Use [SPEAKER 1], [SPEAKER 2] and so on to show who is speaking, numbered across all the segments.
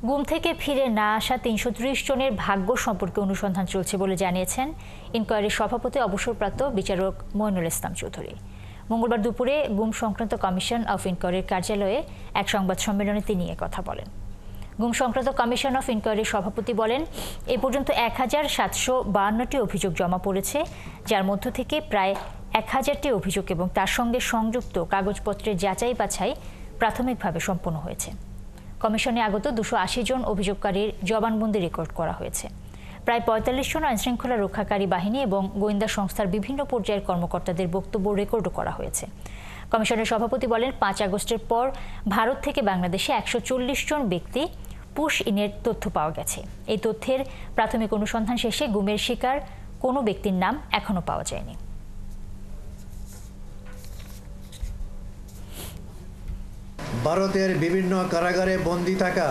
[SPEAKER 1] গুম থেকে ফিরে না আসা ৩৩০ জনের ভাগ্য সম্পর্কে অনুসন্ধান চলছে বলে জানিয়েছেন ইনকোয়ারির সভাপতি অবসরপ্রাপ্ত বিচারক মইনুল ইসলাম চৌধুরী। মঙ্গলবার দুপুরে গুম সংক্রান্ত কমিশন অফ ইনকোয়ারির কার্যালয়ে এক সংবাদ সম্মেলনে তিনি কথা বলেন। গুম সংক্রান্ত কমিশন অফ ইনকোয়ারির সভাপতি বলেন, এ পর্যন্ত ১,৭৫২টি অভিযোগ জমা পড়েছে, যার মধ্য থেকে প্রায় ১,০০০টি অভিযোগ এবং তার সঙ্গে সংযুক্ত কাগজপত্রের যাচাই বাছাই প্রাথমিকভাবে সম্পন্ন হয়েছে। কমিশনে আগত ২৮০ জন অভিযোগকারীর জবানবন্দি রেকর্ড করা হয়েছে। প্রায় ৪৫ জন আইনশৃঙ্খলা রক্ষাকারী বাহিনী এবং গোয়েন্দা সংস্থার বিভিন্ন পর্যায়ের কর্মকর্তাদের বক্তব্য রেকর্ডও করা হয়েছে। কমিশনের সভাপতি বলেন, ৫ আগস্টের পর ভারত থেকে বাংলাদেশে ১৪০ জন ব্যক্তি পুশ ইনের তথ্য পাওয়া গেছে। এই তথ্যের প্রাথমিক অনুসন্ধান শেষে গুমের শিকার কোনো ব্যক্তির নাম এখনো পাওয়া যায়নি।
[SPEAKER 2] ভারতের বিভিন্ন কারাগারে বন্দী থাকা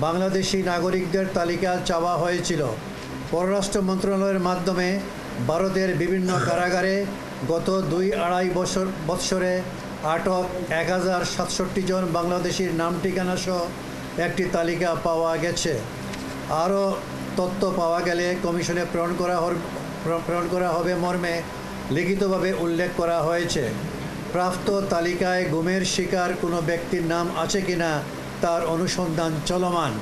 [SPEAKER 2] বাংলাদেশি নাগরিকদের তালিকা চাওয়া হয়েছিল। পররাষ্ট্র মন্ত্রণালয়ের মাধ্যমে ভারতের বিভিন্ন কারাগারে গত ২-২.৫ বৎসরে আটক ১,০৬৭ জন বাংলাদেশির নাম ঠিকানা সহ একটি তালিকা পাওয়া গেছে। আরও তথ্য পাওয়া গেলে কমিশনে প্রেরণ করা হবে মর্মে লিখিতভাবে উল্লেখ করা হয়েছে। প্রাপ্ত তালিকায় গুমের শিকার কোনো ব্যক্তির নাম আছে কিনা তার অনুসন্ধান চলমান।